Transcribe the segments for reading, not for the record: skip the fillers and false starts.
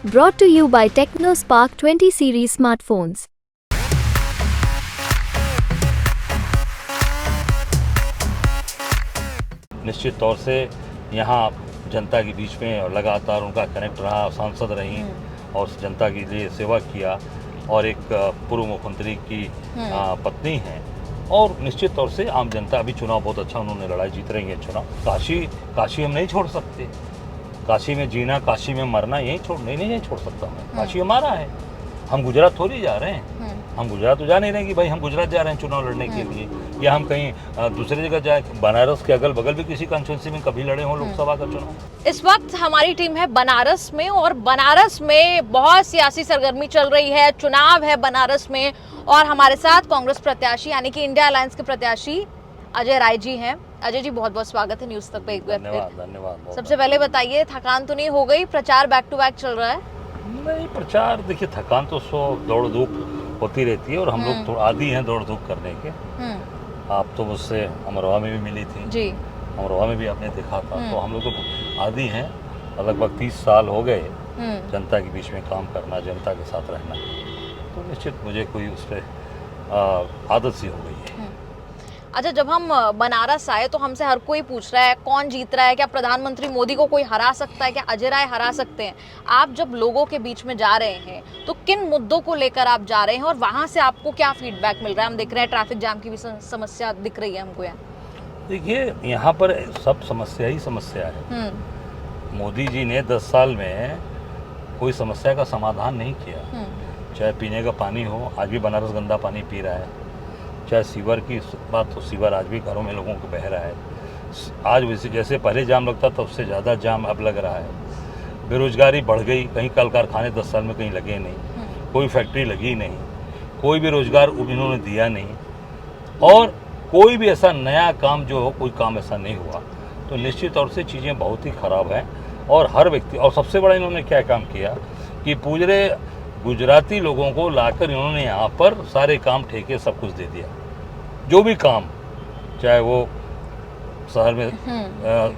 Brought to you by TechnoSpark 20 series smartphones. निश्चित तौर से यहाँ जनता के बीच में और लगातार उनका कनेक्ट रहा, सांसद रही और जनता के लिए सेवा किया और एक पूर्व मुख्यमंत्री की पत्नी हैं और निश्चित तौर से आम जनता अभी चुनाव बहुत अच्छा उन्होंने लड़ाई जीत रही है चुनाव। काशी हम नहीं छोड़ सकते, काशी में जीना काशी में मरना यही नहीं छोड़ सकता मैं। काशी हमारा है, हम गुजरात थोड़ी जा रहे हैं, हम गुजरात तो जा नहीं रहे कि भाई हम गुजरात जा रहे हैं चुनाव लड़ने के लिए या हम कहीं दूसरी जगह जाए। बनारस के अगल बगल भी किसी कॉन्स्टिट्यूंसी में कभी लड़े हों लोकसभा का चुनाव। इस वक्त हमारी टीम है बनारस में और बनारस में बहुत सियासी सरगर्मी चल रही है, चुनाव है बनारस में और हमारे साथ कांग्रेस प्रत्याशी यानी कि इंडिया अलायंस के प्रत्याशी अजय राय जी हैं। अजय जी बहुत बहुत स्वागत है न्यूज तक पे एक बार फिर। धन्यवाद। सबसे पहले बताइए, थकान तो नहीं हो गई? प्रचार बैक टू बैक चल रहा है। नहीं, प्रचार देखिए, थकान तो दौड़ धूप होती रहती है और हम लोग थोड़ा आदी हैं दौड़ धूप करने के। आप तो मुझसे अमरोहा में भी मिली थी जी, अमरोहा में भी आपने देखा था, तो हम लोग तो आदी हैं। लगभग 30 साल हो गए जनता के बीच में काम करना, जनता के साथ रहना, तो निश्चित मुझे कोई उस पर आदत सी हो गई है। अच्छा, जब हम बनारस आए तो हमसे हर कोई पूछ रहा है कौन जीत रहा है, क्या प्रधानमंत्री मोदी को कोई हरा सकता है, क्या अजय राय हरा सकते हैं? आप जब लोगों के बीच में जा रहे हैं तो किन मुद्दों को लेकर आप जा रहे हैं और वहां से आपको क्या फीडबैक मिल रहा है? हम देख रहे हैं ट्रैफिक जाम की भी समस्या दिख रही है हमको यहाँ। देखिए, यहाँ पर सब समस्या ही समस्या है। मोदी जी ने 10 साल में कोई समस्या का समाधान नहीं किया। चाहे पीने का पानी हो, आज भी बनारस गंदा पानी पी रहा है। चाहे सीवर की बात हो, सीवर आज भी घरों में लोगों को बह रहा है। आज वैसे जैसे पहले जाम लगता था उससे ज़्यादा जाम अब लग रहा है। बेरोजगारी बढ़ गई, कहीं कल कारखाने 10 साल में कहीं लगे नहीं, कोई फैक्ट्री लगी नहीं, कोई भी रोजगार इन्होंने दिया नहीं और कोई भी ऐसा नया काम जो हो, कोई काम ऐसा नहीं हुआ। तो निश्चित तौर से चीज़ें बहुत ही ख़राब हैं और हर व्यक्ति, और सबसे बड़ा इन्होंने क्या काम किया कि पूरे गुजराती लोगों को लाकर इन्होंने यहाँ पर सारे काम ठेके सब कुछ दे दिया। जो भी काम, चाहे वो शहर में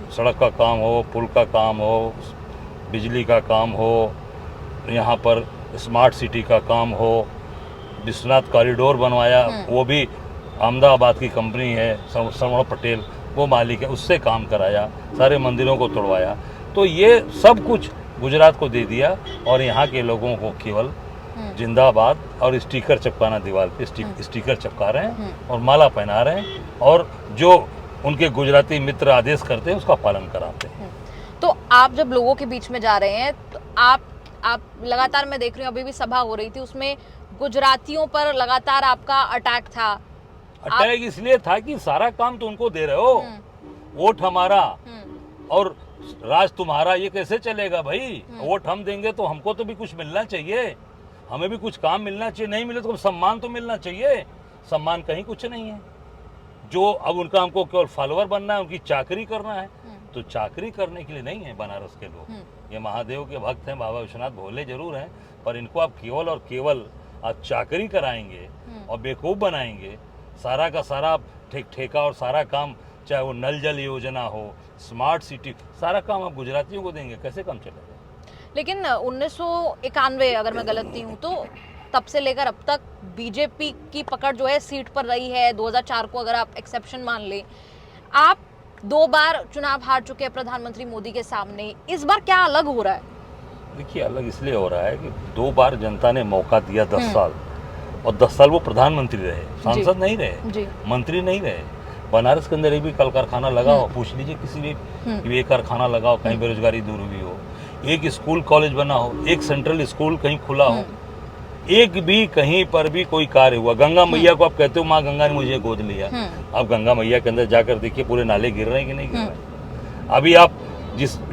सड़क का काम हो, पुल का काम हो, बिजली का काम हो, यहाँ पर स्मार्ट सिटी का काम हो, विश्वनाथ कॉरिडोर बनवाया, वो भी अहमदाबाद की कंपनी है, सरवण पटेल वो मालिक है, उससे काम कराया, सारे मंदिरों को तोड़वाया। तो ये सब कुछ गुजरात को दे दिया और यहाँ के लोगों को केवल जिंदाबाद और स्टिकर चिपकाना, दीवार पे स्टिकर चिपका रहे हैं और माला पहना रहे हैं और जो उनके गुजराती मित्र आदेश करते हैं उसका पालन कराते हैं। तो आप जब लोगों के बीच में जा रहे हैं तो आप लगातार, मैं देख रही हूँ अभी भी सभा हो रही थी, उसमें गुजरातियों पर लगातार आपका अटैक था। अटैक इसलिए था कि सारा काम तो उनको दे रहे हो, वोट हमारा और राज तुम्हारा, ये कैसे चलेगा भाई? वोट हम देंगे तो हमको तो भी कुछ मिलना चाहिए, हमें भी कुछ काम मिलना चाहिए। नहीं मिले तो सम्मान तो मिलना चाहिए। सम्मान कहीं कुछ नहीं है। जो अब उनका हमको केवल फॉलोअर बनना है, उनकी चाकरी करना है, तो चाकरी करने के लिए नहीं है बनारस के लोग। ये महादेव के भक्त हैं, बाबा विश्वनाथ भोले जरूर हैं, पर इनको आप केवल और केवल आप चाकरी कराएंगे और बेवकूफ़ बनाएंगे। सारा का सारा ठेका और सारा काम, चाहे वो नल जल योजना हो, स्मार्ट सिटी, सारा काम आप गुजरातियों को देंगे, कैसे काम चलेगा? लेकिन 1991, अगर मैं गलत नहीं हूँ तो तब से लेकर अब तक बीजेपी की पकड़ जो है सीट पर रही है। 2004 को अगर आप एक्सेप्शन मान लें, आप 2 बार चुनाव हार चुके हैं प्रधानमंत्री मोदी के सामने। इस बार क्या अलग हो रहा है? देखिए, अलग इसलिए हो रहा है कि 2 बार जनता ने मौका दिया, 10 साल, और 10 साल वो प्रधानमंत्री रहे, सांसद नहीं रहे, मंत्री नहीं रहे। बनारस के अंदर एक भी कल कारखाना लगाओ, पूछ लीजिए किसी भी कि एक कारखाना लगाओ, कहीं बेरोजगारी दूर हुई हो, एक स्कूल कॉलेज बना हो, एक सेंट्रल स्कूल कहीं खुला हो, एक भी कहीं पर भी कोई कार्य हुआ। गंगा मैया को आप कहते हो माँ गंगा ने मुझे गोद लिया, आप गंगा मैया के अंदर जाकर देखिए पूरे नाले गिर रहे हैं कि नहीं गिर रहे? अभी आप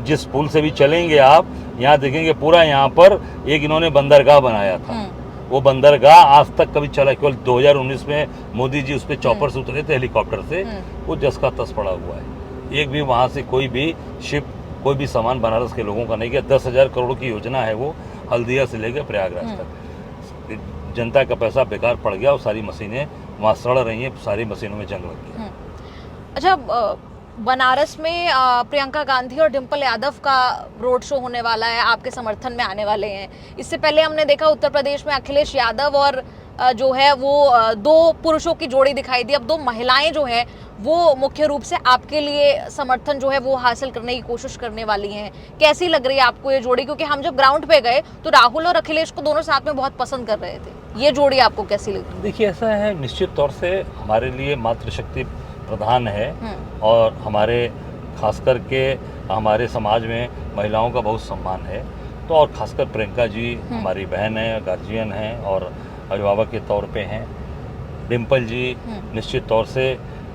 जिस पुल से भी चलेंगे आप यहाँ देखेंगे पूरा यहाँ पर एक इन्होंने बंदरगाह बनाया था। वो बंदरगाह आज तक कभी चला, केवल 2019 में मोदी जी उस पर चॉपर से उतरे थे, हेलीकॉप्टर से, वो जस का तस पड़ा हुआ है। एक भी वहाँ से कोई भी शिप, कोई भी सामान बनारस के लोगों का नहीं गया। 10,000 करोड़ की योजना है वो, हल्दिया से लेकर प्रयागराज तक। जनता का पैसा बेकार पड़ गया और सारी मशीनें वहाँ सड़ रही हैं, सारी मशीनों में जंग लग गया। अच्छा, बनारस में प्रियंका गांधी और डिम्पल यादव का रोड शो होने वाला है, आपके समर्थन में आने वाले हैं। इससे पहले हमने देखा उत्तर प्रदेश में अखिलेश यादव और जो है वो दो पुरुषों की जोड़ी दिखाई दी। अब दो महिलाएं जो है वो मुख्य रूप से आपके लिए समर्थन जो है वो हासिल करने की कोशिश करने वाली हैं। कैसी लग रही है आपको ये जोड़ी? क्योंकि हम जब ग्राउंड पे गए तो राहुल और अखिलेश को दोनों साथ में बहुत पसंद कर रहे थे। ये जोड़ी आपको कैसी लग रही है? देखिए, ऐसा है, निश्चित तौर से हमारे लिए मातृशक्ति प्रधान है और हमारे खास करके हमारे समाज में महिलाओं का बहुत सम्मान है। तो और खासकर प्रियंका जी हमारी बहन है, गार्जियन हैं और अभिभावक के तौर पे हैं। डिम्पल जी निश्चित तौर से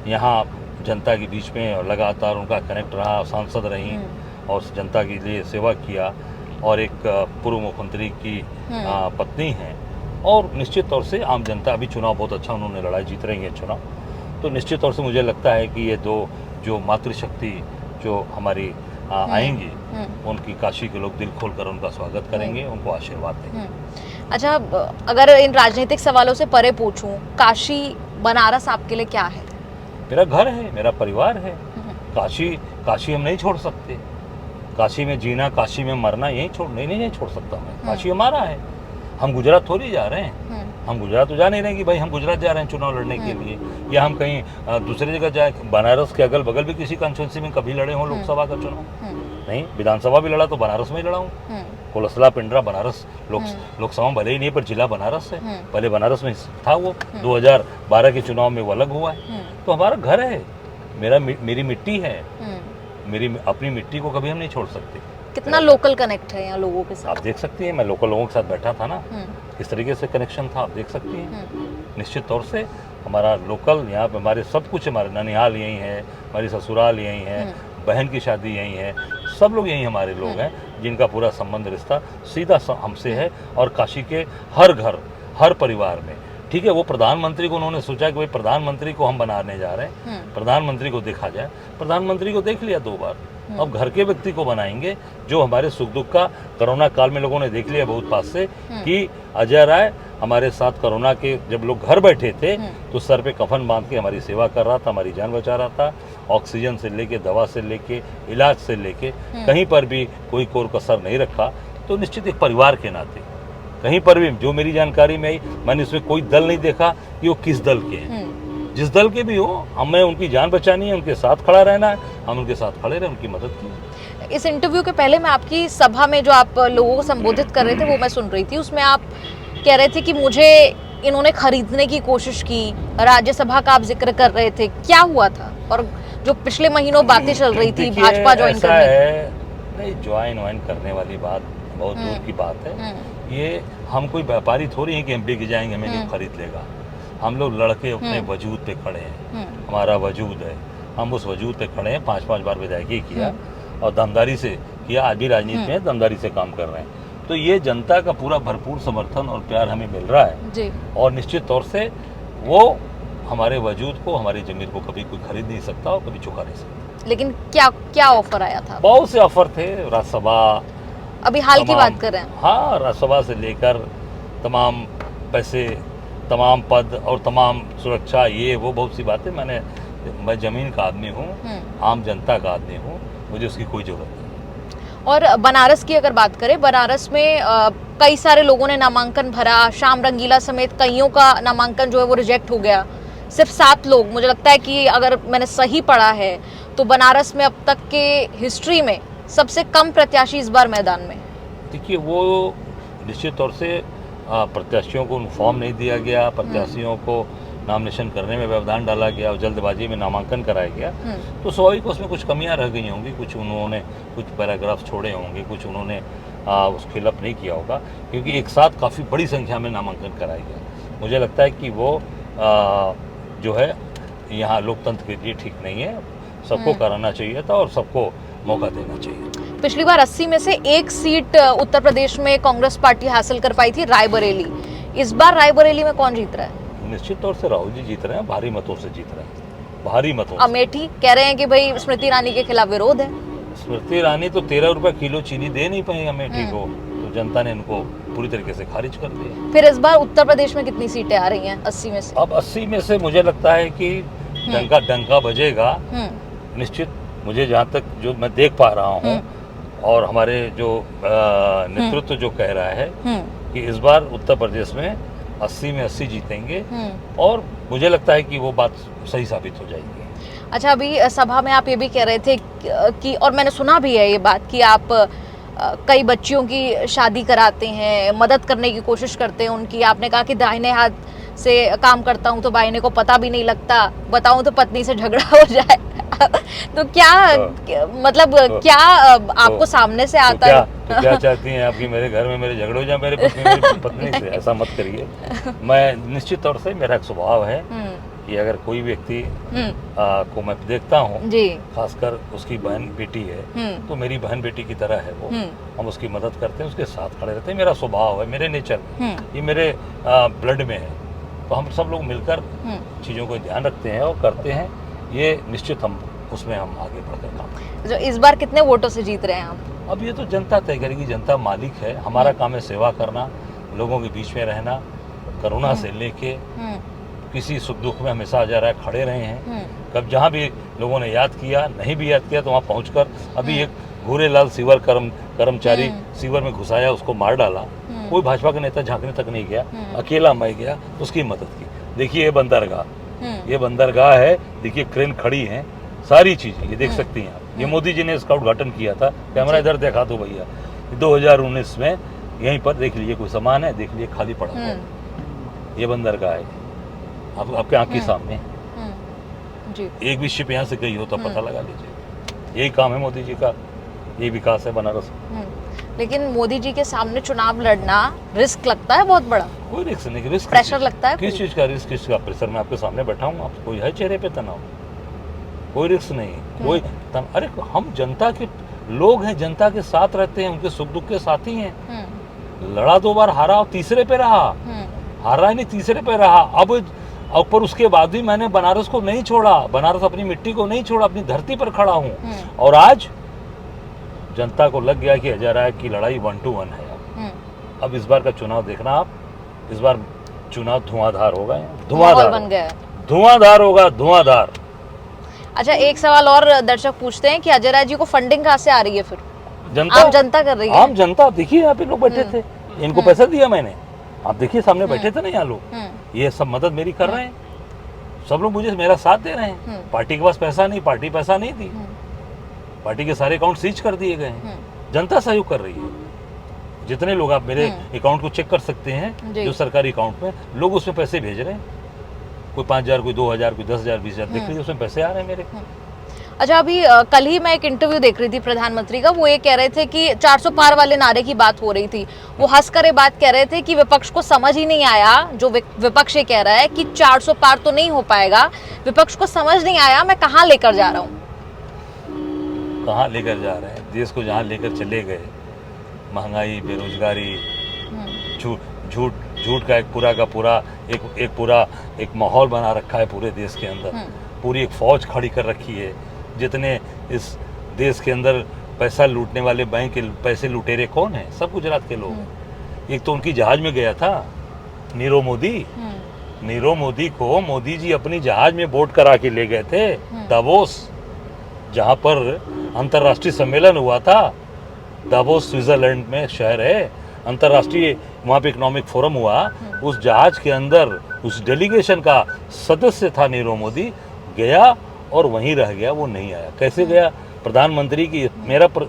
यहाँ जनता के बीच में और लगातार उनका कनेक्ट रहा, सांसद रही और जनता के लिए सेवा किया और एक पूर्व मुख्यमंत्री की पत्नी हैं और निश्चित तौर से आम जनता, अभी चुनाव बहुत अच्छा उन्होंने लड़ा, जीत रही है चुनाव। तो निश्चित तौर से मुझे लगता है कि ये दो जो मातृशक्ति जो हमारी आएंगी उनकी काशी के लोग दिल खोलकर उनका स्वागत करेंगे, उनको आशीर्वाद देंगे। अच्छा, अगर इन राजनीतिक सवालों से परे पूछूं, काशी बनारस आपके लिए क्या है? मेरा घर है, मेरा परिवार है। काशी हम नहीं छोड़ सकते। काशी में जीना, काशी में मरना यही नहीं छोड़ सकता मैं। काशी हमारा है। हम गुजरात थोड़ी जा रहे हैं। हम गुजरात तो जा नहीं रहे कि भाई हम गुजरात जा रहे हैं चुनाव लड़ने के लिए, या हम कहीं दूसरी जगह जाए। बनारस के अगल बगल भी किसी कॉन्स्टिट्यूंसी में कभी लड़े हों लोकसभा का चुनाव? नहीं। विधानसभा भी लड़ा तो बनारस में ही लड़ा हूँ। कोलसला, पिंडरा, बनारस लोकसभा भले ही नहीं पर जिला बनारस है। पहले बनारस में था वो, 2012 के चुनाव में वो अलग हुआ है। तो हमारा घर है, मेरी मिट्टी है, मेरी अपनी मिट्टी को कभी हम नहीं छोड़ सकते। कितना लोकल कनेक्ट है यहाँ लोगों के साथ? आप देख सकती हैं, मैं लोकल लोगों के साथ बैठा था ना, किस तरीके से कनेक्शन था, आप देख सकती हैं। निश्चित तौर से हमारा लोकल, यहाँ पे हमारे सब कुछ, हमारे ननिहाल यहीं है, हमारी ससुराल यहीं है, बहन की शादी यहीं है, सब लोग यहीं हमारे लोग हैं जिनका पूरा संबंध रिश्ता सीधा हमसे है। और काशी के हर घर, हर परिवार में, ठीक है, वो प्रधानमंत्री को उन्होंने सोचा कि भाई प्रधानमंत्री को हम बनाने जा रहे हैं, प्रधानमंत्री को देखा जाए। प्रधानमंत्री को देख लिया 2 बार, अब घर के व्यक्ति को बनाएंगे जो हमारे सुख दुख का, कोरोना काल में लोगों ने देख लिया बहुत पास से कि अजय राय हमारे साथ कोरोना के जब लोग घर बैठे थे तो सर पे कफन बांध के हमारी सेवा कर रहा था, हमारी जान बचा रहा था। ऑक्सीजन से लेके, दवा से लेके, इलाज से लेके कहीं पर भी कोई कोर कसर नहीं रखा। तो निश्चित एक परिवार के नाते कहीं पर भी जो मेरी जानकारी में आई, मैंने इसमें कोई दल नहीं देखा कि वो किस दल के हैं। जिस दल के भी हो, हमें उनकी जान बचानी है, उनके साथ खड़ा रहना है, हम उनके साथ खड़े रहे, उनकी मदद की। इस इंटरव्यू के पहले मैं आपकी सभा में जो आप लोगों को संबोधित कर रहे थे वो मैं सुन रही थी। उसमें आप कह रहे थे कि मुझे इन्होंने खरीदने की कोशिश की, राज्यसभा का आप जिक्र कर रहे थे, क्या हुआ था? और जो पिछले महीनों बातें चल रही थी भाजपा ज्वाइन करने की। नहीं, ज्वाइन करने वाली बात बहुत दूर की बात है। ये हम कोई व्यापारी थोड़ी हैं कि हम बिक जाएंगे, हमें नहीं खरीद लेगा। हम लोग लड़के अपने वजूद पे खड़े हैं, हमारा वजूद है, हम उस वजूद पे खड़े हैं। 5-5 बार विधायकी किया और दमदारी से किया, आज भी राजनीति में दमदारी से काम कर रहे हैं। तो ये जनता का पूरा भरपूर समर्थन और प्यार हमें मिल रहा है जी। और निश्चित तौर से वो हमारे वजूद को, हमारी जमीन को कभी कोई खरीद नहीं सकता और कभी चुका नहीं सकता। लेकिन क्या ऑफर आया था? बहुत से ऑफर थे। राज्यसभा, अभी हाल की बात कर रहे हैं? हाँ, राज्यसभा से लेकर तमाम पैसे, तमाम पद और तमाम सुरक्षा, ये वो बहुत सी बातें। मैं जमीन का आदमी हूँ, आम जनता का आदमी हूँ, मुझे उसकी कोई जरूरत नहीं। और बनारस की अगर बात करें, बनारस में कई सारे लोगों ने नामांकन भरा, श्याम रंगीला समेत कईयों का नामांकन जो है वो रिजेक्ट हो गया। सिर्फ 7 लोग, मुझे लगता है कि अगर मैंने सही पढ़ा है तो बनारस में अब तक के हिस्ट्री में सबसे कम प्रत्याशी इस बार मैदान में। देखिए, वो निश्चित तौर से प्रत्याशियों को फॉर्म नहीं दिया गया, प्रत्याशियों को नॉमिनेशन करने में व्यवधान डाला गया और जल्दबाजी में नामांकन कराया गया। तो स्वाभाविक उसमें कुछ कमियां रह गई होंगी, कुछ उन्होंने कुछ पैराग्राफ छोड़े होंगे, कुछ उन्होंने उसको फिलअप नहीं किया होगा, क्योंकि एक साथ काफ़ी बड़ी संख्या में नामांकन कराया गया। मुझे लगता है कि वो जो है यहाँ लोकतंत्र के लिए ठीक नहीं है। सबको कराना चाहिए था और सबको मौका देना चाहिए। पिछली बार 80 में से 1 सीट उत्तर प्रदेश में कांग्रेस पार्टी हासिल कर पाई थी, रायबरेली। इस बार रायबरेली में कौन जीत रहा है? निश्चित तौर से राहुल जी जीत रहे हैं, भारी मतों से जीत रहे हैं, भारी मतों। अमेठी कह रहे हैं कि भाई स्मृति ईरानी के खिलाफ विरोध है। स्मृति ईरानी तो 13 रुपए किलो चीनी दे नहीं पाई अमेठी को, तो जनता ने इनको पूरी तरीके से खारिज कर दिया। फिर इस बार उत्तर प्रदेश में कितनी सीटें आ रही हैं 80 में से? अब 80 में से मुझे लगता है कि डंका बजेगा निश्चित मुझे जहाँ तक जो मैं देख पा रहा हूँ और हमारे जो नेतृत्व जो कह रहा है कि इस बार उत्तर प्रदेश में 80 में 80 जीतेंगे और मुझे लगता है कि वो बात सही साबित हो जाएगी। अच्छा, अभी सभा में आप ये भी कह रहे थे कि और मैंने सुना भी है ये बात कि आप कई बच्चियों की शादी कराते हैं, मदद करने की कोशिश करते हैं उनकी। आपने कहा कि दाहिने हाथ से काम करता हूँ तो बाइने को पता भी नहीं लगता, बताऊँ तो पत्नी से झगड़ा हो जाए। तो क्या मतलब क्या आपको सामने से आता है? तो क्या चाहती हैं आपकी मेरे घर में मेरे झगड़े हो जाए मेरी पत्नी से? ऐसा मत करिए। मैं निश्चित तौर से मेरा एक स्वभाव है कि अगर कोई व्यक्ति को मैं देखता हूँ, खासकर उसकी बहन बेटी है तो मेरी बहन बेटी की तरह है वो, हम उसकी मदद करते हैं, उसके साथ खड़े रहते हैं। मेरा स्वभाव है, मेरे नेचर में, ये मेरे ब्लड में है। तो हम सब लोग मिलकर चीज़ों को ध्यान रखते हैं और करते हैं। ये निश्चित हम उसमें हम आगे बढ़कर काम। जो इस बार कितने वोटों से जीत रहे हैं आप? अब ये तो जनता तय करेगी, जनता मालिक है। हमारा काम है सेवा करना, लोगों के बीच में रहना, करुणा से लेके किसी सुख दुख में हमेशा जरा खड़े रहे हैं। कब जहाँ भी लोगों ने याद किया, नहीं भी याद किया तो वहाँ पहुँचकर अभी एक घूरेलाल सीवर कर्मचारी सीवर में घुसाया, उसको मार डाला। कोई भाजपा का नेता झांकने तक नहीं गया, अकेला मैं गया, उसकी मदद की। देखिए ये बंदरगाह है, देखिए क्रेन खड़ी है, सारी चीजें ये देख सकती हैं आप। ये मोदी जी ने इसका उद्घाटन किया था। कैमरा इधर दिखा दो भैया। 2019 में यहीं पर देख लीजिए, कोई सामान है, देख लीजिए खाली पड़ा हुआ। ये बंदरगाह है आपके आंख के सामने। जी। एक भी शिप यहाँ से गई हो तो पता लगा लीजिए। यही काम है मोदी जी का, यही विकास है बनारस। लेकिन मोदी जी के सामने चुनाव लड़ना रिस्क लगता है बहुत बड़ा। कोई रिस्क नहीं, रिस्क प्रेशर लगता है। किस चीज का रिस्क, किस का प्रेशर? मैं आपके सामने बैठा हूँ, आप कोई है चेहरे पे तनाव? कोई रिस्क नहीं, कोई अरे हम जनता के लोग हैं, जनता के साथ रहते हैं, उनके सुख दुख के साथी हैं। लड़ा 2 बार, हारा और तीसरे पे रहा, हारा नहीं तीसरे पे रहा। अब ऊपर उसके बाद भी मैंने बनारस को नहीं छोड़ा, बनारस अपनी मिट्टी को नहीं छोड़ा, अपनी धरती पर खड़ा हूँ। और आज जनता को लग गया कि अजय राय की लड़ाई 1 to 1 है। अब इस बार का चुनाव देखना आप, इस बार चुनाव धुआंधार होगा, धुआंधार बन गया, धुआंधार होगा, धुआंधार। अच्छा, एक सवाल और दर्शक पूछते हैं कि अजय राय जी को फंडिंग कहाँ से आ रही है? फिर जनता, आम जनता कर रही है। आम जनता देखिए, यहाँ पे लोग बैठे थे, इनको पैसा दिया मैंने, आप देखिए सामने बैठे थे ना यहाँ लोग, ये सब मदद मेरी कर रहे हैं। सब लोग मुझे मेरा साथ दे रहे हैं। पार्टी के पास पैसा नहीं, पार्टी पैसा नहीं दी, पार्टी के सारे अकाउंट सीज कर दिए गए हैं। जनता सहयोग कर रही है। जितने लोग आप मेरे अकाउंट को चेक कर सकते हैं, जो सरकारी अकाउंट में लोग उसमें पैसे भेज रहे हैं, कोई 5,000, कोई 2,000, कोई 10,000, 20,000, देख लीजिए उसमें पैसे आ रहे हैं मेरे। अच्छा, अभी कल ही मैं एक इंटरव्यू देख रही थी प्रधानमंत्री का, वो ये कह रहे थे कि 400 पार वाले नारे की बात हो रही थी। वो हंसकर ये बात कह रहे थे कि विपक्ष को समझ ही नहीं आया, जो विपक्ष ये कह रहा है कि 400 पार तो नहीं हो पाएगा, विपक्ष को समझ नहीं आया मैं कहाँ लेकर जा रहा हूँ। कहाँ लेकर जा रहे हैं? देश को जहाँ लेकर चले गए, महंगाई, बेरोजगारी, झूठ का एक पूरा का पूरा एक माहौल बना रखा है पूरे देश के अंदर। पूरी एक फौज खड़ी कर रखी है। जितने इस देश के अंदर पैसा लूटने वाले बैंक के पैसे लुटेरे कौन है? सब गुजरात के लोग। एक तो उनकी जहाज में गया था नीरव मोदी को मोदी जी अपनी जहाज में बोट करा के ले गए थे दावोस, जहाँ पर अंतर्राष्ट्रीय सम्मेलन हुआ था। दावोस स्विट्जरलैंड में शहर है, अंतर्राष्ट्रीय वहाँ पे इकोनॉमिक फोरम हुआ। उस जहाज के अंदर उस डेलीगेशन का सदस्य था नीरव मोदी, गया और वहीं रह गया, वो नहीं आया। कैसे गया? प्रधानमंत्री की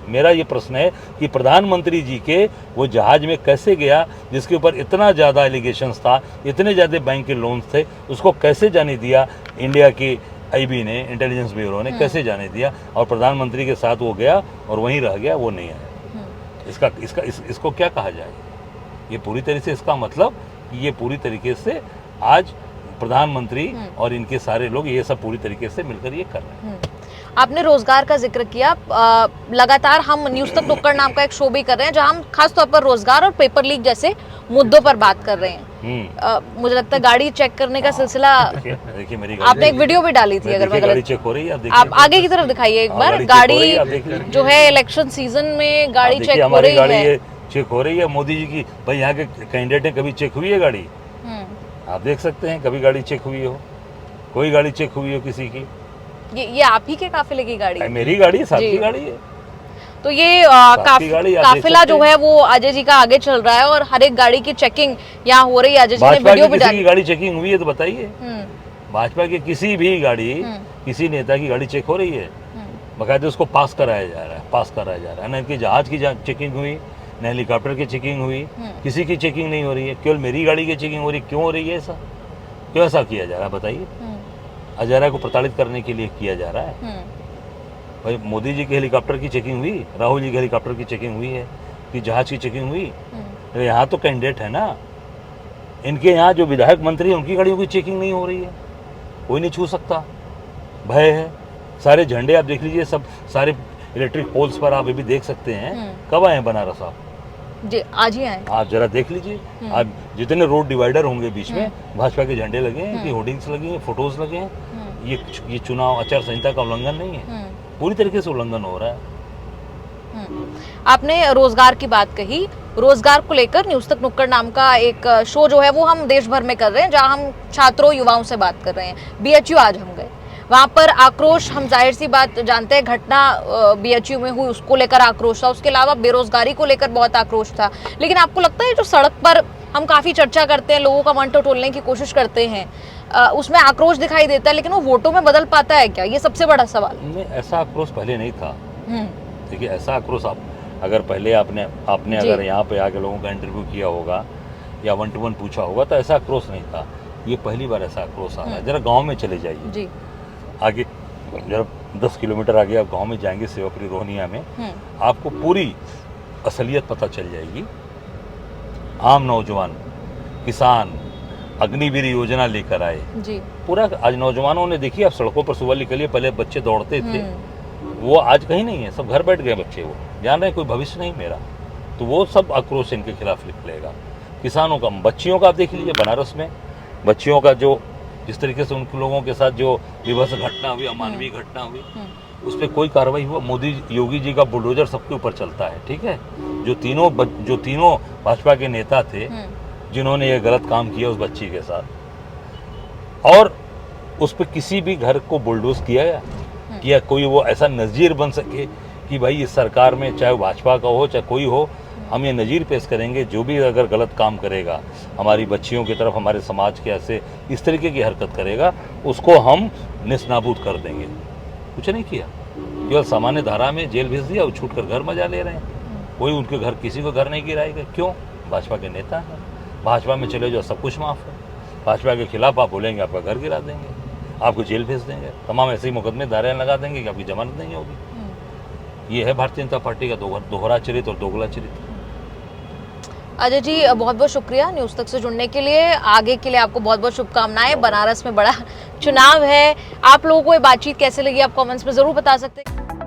मेरा ये प्रश्न है कि प्रधानमंत्री जी के वो जहाज में कैसे गया, जिसके ऊपर इतना ज़्यादा एलिगेशंस था, इतने ज़्यादा बैंक के लोन्स थे, उसको कैसे जाने दिया इंडिया की आईबी ने, इंटेलिजेंस ब्यूरो ने कैसे जाने दिया? और प्रधानमंत्री के साथ वो गया और वहीं रह गया, वो नहीं आया। इसको क्या कहा जाए? ये पूरी तरह से इसका मतलब ये पूरी तरीके से आज प्रधानमंत्री और इनके सारे लोग ये सब पूरी तरीके से मिलकर ये कर रहे हैं। आपने रोजगार का जिक्र किया, लगातार हम न्यूज तक नुक्कड़ नाम का एक शो भी कर रहे हैं जहां हम खास तौर पर रोजगार और पेपर लीक जैसे मुद्दों पर बात कर रहे हैं। मुझे लगता है गाड़ी चेक करने का सिलसिला, देखिए मेरी आपने एक वीडियो भी डाली थी, अगर मैं गाड़ी चेक हो रही है, आप आगे की तरफ दिखाइए एक बार। गाड़ी जो है इलेक्शन सीजन में गाड़ी चेक हो रही है, चेक हो रही है मोदी जी की। भाई यहाँ के कैंडिडेट है, कभी चेक हुई है गाड़ी? आप देख सकते हैं कभी गाड़ी चेक हुई हो? कोई गाड़ी चेक हुई हो किसी की? ये आप ही के काफिले की गाड़ी है? मेरी गाड़ी है, साथ जी। की गाड़ी है। तो ये की गाड़ी आप देख काफिला सकते जो हैं। है वो अजय जी का आगे चल रहा है और हर एक गाड़ी की चेकिंग यहाँ हो रही है। अजय जी ने भाजपा वीडियो की भी किसी की डाली। गाड़ी चेकिंग हुई है तो बताइए। हम्म, भाजपा की किसी भी गाड़ी, हम्म। किसी नेता की गाड़ी चेक हो रही है? बाकायदे उसको पास कराया जा रहा है, पास कराया जा रहा है। न इनकी जहाज की चेकिंग हुई, न हेलीकॉप्टर की चेकिंग हुई, किसी की चेकिंग नहीं हो रही है। केवल मेरी गाड़ी की चेकिंग हो रही है। क्यों हो रही है ऐसा? क्यों ऐसा किया जा रहा है बताइए? अजय को प्रताड़ित करने के लिए किया जा रहा है। भाई मोदी जी के हेलीकॉप्टर की चेकिंग हुई, राहुल जी के हेलीकॉप्टर की चेकिंग हुई है कि जहाज की चेकिंग हुई? तो यहाँ तो कैंडिडेट है ना, इनके यहाँ जो विधायक मंत्री हैं उनकी गाड़ियों की चेकिंग नहीं हो रही है। कोई नहीं छू सकता, भय है। सारे झंडे आप देख लीजिए, सब सारे इलेक्ट्रिक पोल्स पर आप ये भी देख सकते हैं। कब आए हैं बनारस आप? जी आज ही आए। आप जरा देख लीजिए, आप जितने रोड डिवाइडर होंगे बीच में भाजपा के झंडे लगे हैं, कि होर्डिंग्स लगे हैं, फोटोज लगे हैं। ये चुनाव आचार संहिता का उल्लंघन नहीं है, पूरी तरीके से उल्लंघन हो रहा है। आपने रोजगार की बात कही, रोजगार को लेकर न्यूज तक नुक्कड़ नाम का एक शो जो है वो हम देश भर में कर रहे हैं, जहां हम छात्रों युवाओं से बात कर रहे हैं। बीएचयू आज हम गए, वहां पर आक्रोश, हम जाहिर सी बात जानते हैं घटना बीएचयू में हुई उसको लेकर आक्रोश था, उसके अलावा बेरोजगारी को लेकर बहुत आक्रोश था। लेकिन आपको लगता है जो सड़क पर हम काफी चर्चा करते हैं, लोगों का मन टटोलने की कोशिश करते हैं, उसमें आक्रोश दिखाई देता है, लेकिन वो वोटों में बदल पाता है क्या? ये सबसे बड़ा सवाल है। नहीं, ऐसा आक्रोश पहले नहीं था। देखिए, ऐसा आक्रोश आप अगर पहले आपने अगर यहाँ पे आके लोगों का इंटरव्यू किया होगा या 1 to 1 पूछा होगा तो ऐसा आक्रोश नहीं था। ये पहली बार ऐसा आक्रोश आ रहा है। जरा गांव में चले जाइए जी। आगे, जरा 10 किलोमीटर आगे आप गांव में जाएंगे, सेवापुरी रोहनिया में, आपको पूरी असलियत पता चल जाएगी। आम नौजवान, किसान अग्निवीर योजना लेकर आए जी। पूरा। आज नौजवानों ने, देखिए आप सड़कों पर सुबह निकलिए, पहले बच्चे दौड़ते थे, वो आज कहीं नहीं है, सब घर बैठ गए बच्चे। वो जान रहे हैं कोई भविष्य नहीं मेरा, तो वो सब आक्रोश इनके खिलाफ निकलेगा। किसानों का, बच्चियों का आप देख लीजिए, बनारस में बच्चियों का जो जिस तरीके से उन लोगों के साथ जो विभत्स घटना हुई, अमानवीय घटना हुई, उस पर कोई कार्रवाई हुआ? मोदी योगी जी का बुलडोजर सबके ऊपर चलता है, ठीक है। जो तीनों भाजपा के नेता थे जिन्होंने ये गलत काम किया उस बच्ची के साथ, और उस पर किसी भी घर को बुलडोज किया कोई वो ऐसा नज़ीर बन सके कि भाई इस सरकार में, चाहे भाजपा का हो चाहे कोई हो, हम ये नज़ीर पेश करेंगे, जो भी अगर गलत काम करेगा हमारी बच्चियों की तरफ, हमारे समाज के ऐसे इस तरीके की हरकत करेगा, उसको हम निस्नाबूद कर देंगे। कुछ नहीं किया, केवल सामान्य धारा में जेल भेज दिया, वो छूट कर घर मजा ले रहे हैं। कोई उनके घर, किसी को घर नहीं गिराएगा। क्यों? भाजपा के नेता हैं, भाजपा में चले जाओ सब कुछ माफ़ है। भाजपा के खिलाफ आप बोलेंगे आपका घर गिरा देंगे, आपको जेल भेज देंगे, तमाम ऐसे ही मुकदमे दायरे लगा देंगे कि आपकी जमानत नहीं होगी। ये है भारतीय जनता पार्टी का दोहरा चरित्र और दोगला चरित्र। अजय जी बहुत बहुत शुक्रिया न्यूज़ तक से जुड़ने के लिए। आगे के लिए आपको बहुत बहुत शुभकामनाएं। बनारस में बड़ा चुनाव है, आप लोगों को ये बातचीत कैसे लगी आप कमेंट्स में ज़रूर बता सकते हैं।